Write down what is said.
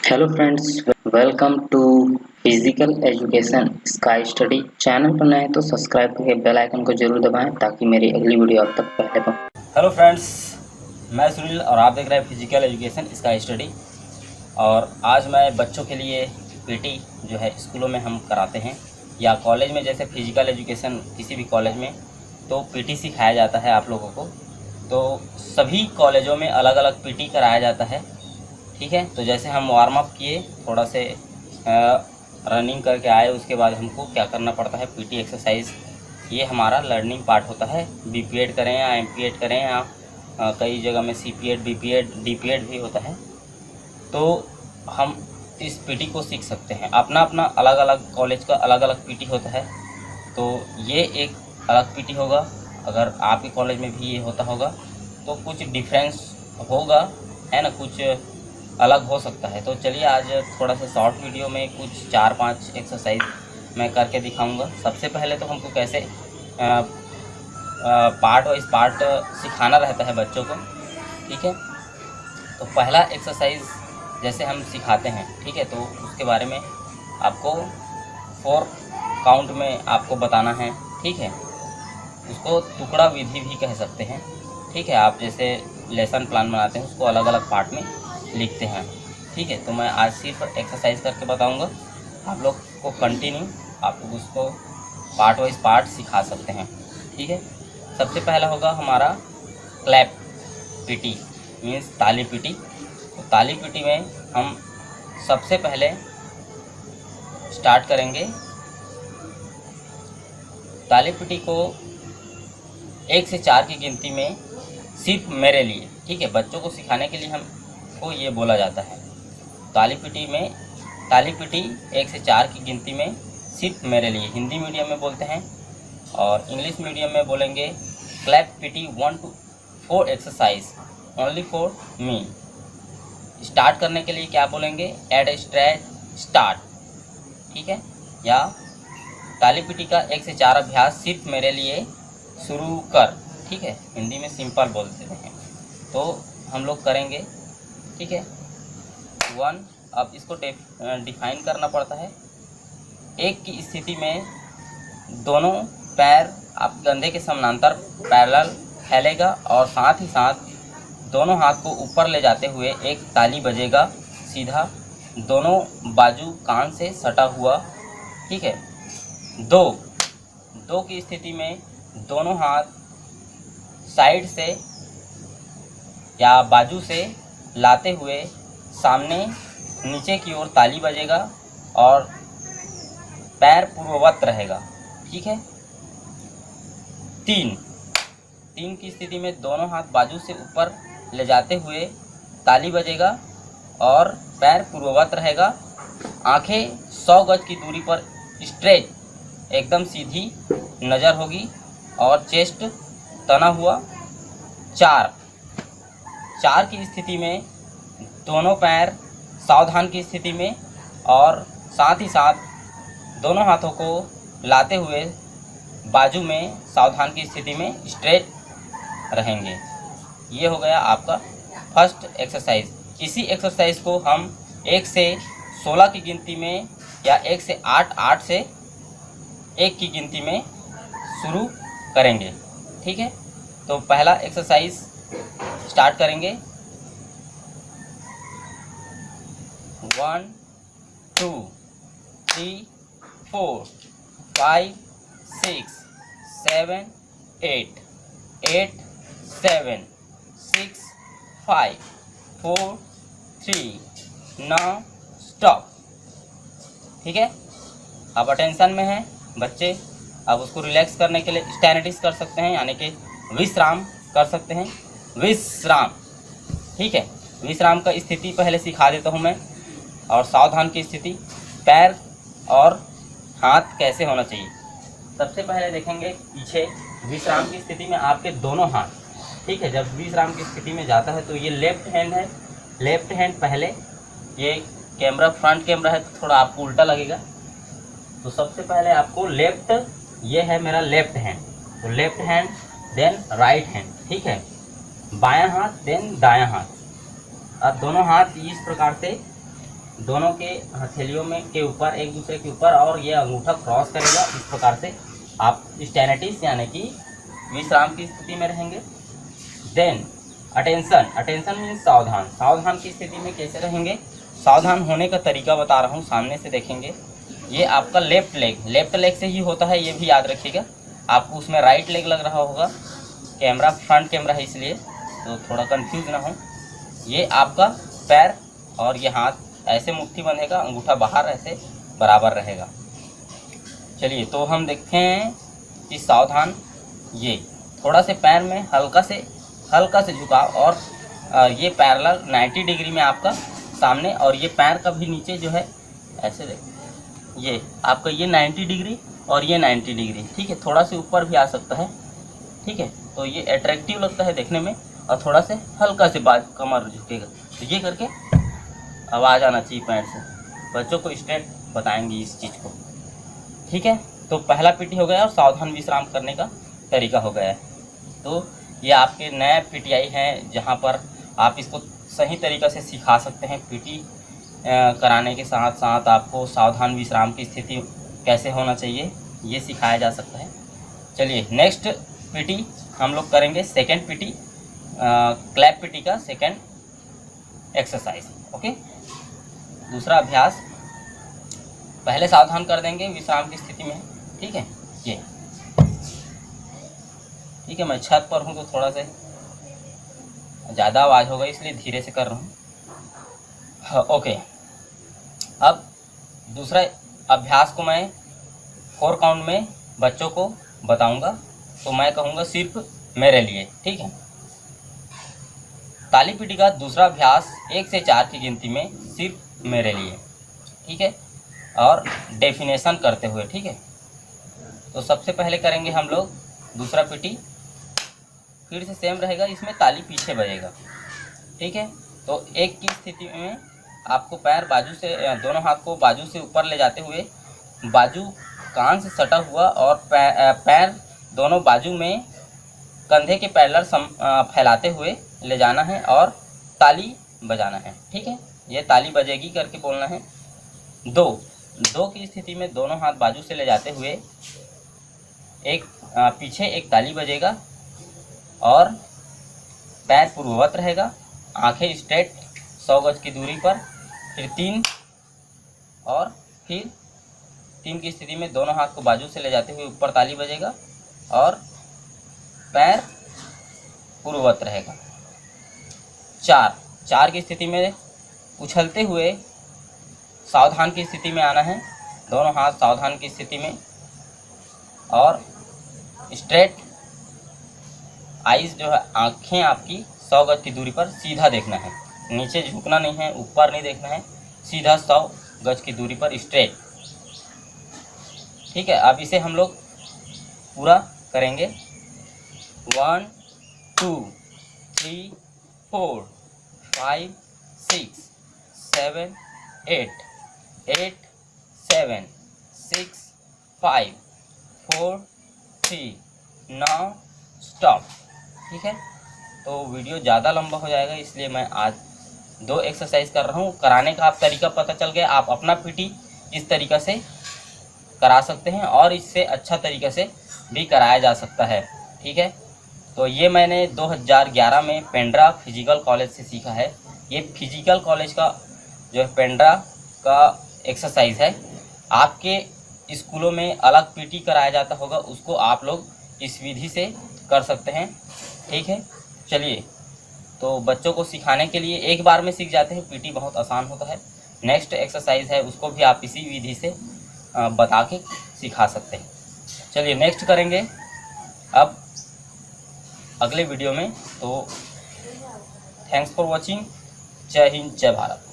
Hello friends, welcome to physical education sky study. Channel पर नए हैं तो सब्सक्राइब करके बेल आइकन को जरूर दबाएं ताकि मेरी अगली वीडियो आप तक पहले पहुंचे। हेलो फ्रेंड्स, मैं सुनील और आप देख रहे हैं फिजिकल एजुकेशन स्काई स्टडी। और आज मैं बच्चों के लिए पीटी जो है स्कूलों में हम कराते हैं या कॉलेज में, जैसे फिजिकल एजुकेशन किसी भी कॉलेज में तो पीटी सिखाया जाता है आप लोगों को। तो सभी कॉलेजों में अलग अलग पीटी कराया जाता है। ठीक है, तो जैसे हम वार्म अप किए, थोड़ा से रनिंग करके आए, उसके बाद हमको क्या करना पड़ता है, पीटी एक्सरसाइज। ये हमारा लर्निंग पार्ट होता है। बीपीएड करें या एमपीएड करें या कई जगह में सीपीएड, बीपीएड, डीपीएड भी होता है। तो हम इस पीटी को सीख सकते हैं। अपना अपना अलग अलग कॉलेज का अलग अलग पीटी होता है। तो ये एक अलग पीटी होगा। अगर आपके कॉलेज में भी ये होता होगा तो कुछ डिफरेंस होगा, है ना, कुछ अलग हो सकता है। तो चलिए आज थोड़ा सा शॉर्ट वीडियो में कुछ 4-5 एक्सरसाइज मैं करके दिखाऊंगा। सबसे पहले तो हमको कैसे पार्ट वाइज पार्ट सिखाना रहता है बच्चों को। ठीक है, तो पहला एक्सरसाइज जैसे हम सिखाते हैं, ठीक है, तो उसके बारे में आपको 4 काउंट में आपको बताना है। ठीक है, उसको टुकड़ा विधि भी कह सकते हैं। ठीक है, आप जैसे लेसन प्लान बनाते हैं उसको अलग अलग पार्ट में लिखते हैं। ठीक है, तो मैं आज सिर्फ एक्सरसाइज करके बताऊंगा। आप लोग को कंटिन्यू आप लोग उसको पार्ट वाइज पार्ट सिखा सकते हैं। ठीक है, सबसे पहला होगा हमारा क्लैप पीटी, मीन्स ताली पीटी। तो ताली पीटी में हम सबसे पहले स्टार्ट करेंगे। ताली पीटी को 1 से 4 की गिनती में सिर्फ मेरे लिए, ठीक है, बच्चों को सिखाने के लिए हमको ये बोला जाता है। ताली पीटी 1 से 4 की गिनती में सिर्फ मेरे लिए, हिंदी मीडियम में बोलते हैं। और इंग्लिश मीडियम में बोलेंगे clap PT 1 to 4 exercise only for me. Start करने के लिए क्या बोलेंगे, एट स्ट्रेच स्टार्ट। ठीक है, या ताली पीटी का 1 से 4 अभ्यास सिर्फ मेरे लिए, शुरू कर। ठीक है, हिंदी में सिंपल बोल देते हैं। तो हम लोग करेंगे। ठीक है, 1। अब इसको डिफाइन करना पड़ता है। एक की स्थिति में दोनों पैर आप कंधे के समानांतर पैरेलल फैलेगा और साथ ही साथ दोनों हाथ को ऊपर ले जाते हुए एक ताली बजेगा सीधा, दोनों बाजू कान से सटा हुआ। ठीक है, 2 की स्थिति में दोनों हाथ साइड से या बाजू से लाते हुए सामने नीचे की ओर ताली बजेगा और पैर पूर्ववत रहेगा। ठीक है, 3 की स्थिति में दोनों हाथ बाजू से ऊपर ले जाते हुए ताली बजेगा और पैर पूर्ववत रहेगा। आंखें 100 गज की दूरी पर स्ट्रेट एकदम सीधी नज़र होगी और चेस्ट तना हुआ। 4 की स्थिति में दोनों पैर सावधान की स्थिति में और साथ ही साथ दोनों हाथों को लाते हुए बाजू में सावधान की स्थिति में स्ट्रेट रहेंगे। ये हो गया आपका फर्स्ट एक्सरसाइज। इसी एक्सरसाइज को हम 1 से 16 की गिनती में या 1 से 8 से 1 की गिनती में शुरू करेंगे। ठीक है, तो पहला एक्सरसाइज स्टार्ट करेंगे। 1 2 3 4 5 6 7 8 8 7 6 5 4 3 now stop। ठीक है, अब अटेंशन में है बच्चे। अब उसको रिलैक्स करने के लिए स्टैंडिस कर सकते हैं, यानी कि विश्राम कर सकते हैं। विश्राम। ठीक है, विश्राम का स्थिति पहले सिखा देता हूँ मैं, और सावधान की स्थिति, पैर और हाथ कैसे होना चाहिए। सबसे पहले देखेंगे पीछे विश्राम की स्थिति में आपके दोनों हाथ। ठीक है, जब विश्राम की स्थिति में जाता है तो ये लेफ्ट हैंड है। लेफ्ट हैंड पहले, ये कैमरा फ्रंट कैमरा है तो थोड़ा आपको उल्टा लगेगा। तो सबसे पहले आपको लेफ्ट, ये है मेरा लेफ्ट हैंड, तो left hand then right hand. ठीक है, बायां हाथ देन दायां हाथ। अब दोनों हाथ इस प्रकार से दोनों के हथेलियों में के ऊपर, एक दूसरे के ऊपर, और ये अंगूठा क्रॉस करेगा। इस प्रकार से आप स्टेनेटिस यानी कि विश्राम की स्थिति में रहेंगे। देन अटेंशन, अटेंशन मीन्स सावधान, सावधान की स्थिति में कैसे रहेंगे? सावधान होने का तरीका बता रहा हूँ, सामने से देखेंगे। ये आपका लेफ्ट लेग से ही होता है, ये भी याद रखिएगा। आपको उसमें राइट लेग लग रहा होगा, कैमरा फ्रंट कैमरा है इसलिए, तो थोड़ा कंफ्यूज ना हो। ये आपका पैर और ये हाथ ऐसे मुट्ठी बंधेगा, अंगूठा बाहर ऐसे बराबर रहेगा। चलिए तो हम देखते हैं कि सावधान, ये थोड़ा से पैर में हल्का से झुकाव, और ये पैरेलल 90 डिग्री में आपका सामने, और ये पैर का भी नीचे जो है ऐसे देखिए, ये आपका ये 90 डिग्री और ये 90 डिग्री, ठीक है। थोड़ा से ऊपर भी आ सकता है, ठीक है। तो ये अट्रैक्टिव लगता है देखने में, और थोड़ा से हल्का से कमर झुकेगा, तो ये करके आवाज़ आना चाहिए पैर से। बच्चों को स्टेप बताएंगे इस चीज़ को, ठीक है। तो पहला पीटी हो गया और सावधान विश्राम करने का तरीका हो गया है। तो ये आपके नए पीटीआई हैं, जहाँ पर आप इसको सही तरीक़ा से सिखा सकते हैं। पीटी कराने के साथ साथ आपको सावधान विश्राम की स्थिति कैसे होना चाहिए ये सिखाया जा सकता है। चलिए नेक्स्ट पीटी हम लोग करेंगे, सेकंड पीटी, क्लैप पीटी का सेकंड एक्सरसाइज। ओके, दूसरा अभ्यास, पहले सावधान कर देंगे विश्राम की स्थिति में, ठीक है। ये ठीक है, मैं छत पर हूँ तो थोड़ा सा ज़्यादा आवाज़ होगा इसलिए धीरे से कर रहा हूँ। हाँ, ओके। अब दूसरा अभ्यास को मैं 4 काउंट में बच्चों को बताऊंगा, तो मैं कहूँगा सिर्फ मेरे लिए, ठीक है। ताली पीटी का दूसरा अभ्यास 1 से 4 की गिनती में सिर्फ मेरे लिए, ठीक है, और डेफिनेशन करते हुए, ठीक है। तो सबसे पहले करेंगे हम लोग दूसरा पीटी, फिर से सेम रहेगा, इसमें ताली पीछे बजेगा, ठीक है। तो 1 की स्थिति में आपको पैर बाजू से, दोनों हाथ को बाजू से ऊपर ले जाते हुए, बाजू कान से सटा हुआ, और पैर दोनों बाजू में कंधे के पैरेलल फैलाते हुए ले जाना है और ताली बजाना है, ठीक है। ये ताली बजेगी करके बोलना है। 2 की स्थिति में दोनों हाथ बाजू से ले जाते हुए एक पीछे एक ताली बजेगा और पैर पूर्ववत रहेगा, आंखें स्ट्रेट 100 गज की दूरी पर। फिर 3 की स्थिति में दोनों हाथ को बाजू से ले जाते हुए ऊपर ताली बजेगा और पैर पूर्ववत रहेगा। 4 की स्थिति में उछलते हुए सावधान की स्थिति में आना है, दोनों हाथ सावधान की स्थिति में, और स्ट्रेट आइज जो है, आंखें आपकी 100 गज की दूरी पर सीधा देखना है, नीचे झुकना नहीं है, ऊपर नहीं देखना है, सीधा 100 गज की दूरी पर स्ट्रेट, ठीक है। अब इसे हम लोग पूरा करेंगे। 1 2 3 4 5 6 7 8 8 7 6 5 4 3 9 स्टॉप, ठीक है। तो वीडियो ज़्यादा लंबा हो जाएगा इसलिए मैं आज 2 एक्सरसाइज कर रहा हूँ। कराने का आप तरीका पता चल गया, आप अपना पीटी इस तरीक़ा से करा सकते हैं और इससे अच्छा तरीक़े से भी कराया जा सकता है, ठीक है। तो ये मैंने 2011 में पेंड्रा फिजिकल कॉलेज से सीखा है। ये फिजिकल कॉलेज का जो है पेंड्रा का एक्सरसाइज है। आपके स्कूलों में अलग पीटी कराया जाता होगा, उसको आप लोग इस विधि से कर सकते हैं, ठीक है। चलिए, तो बच्चों को सिखाने के लिए एक बार में सीख जाते हैं, पीटी बहुत आसान होता है। नेक्स्ट एक्सरसाइज है उसको भी आप इसी विधि से बता के सिखा सकते हैं। चलिए नेक्स्ट करेंगे अब अगले वीडियो में। तो थैंक्स फॉर वॉचिंग। जय हिंद, जय भारत।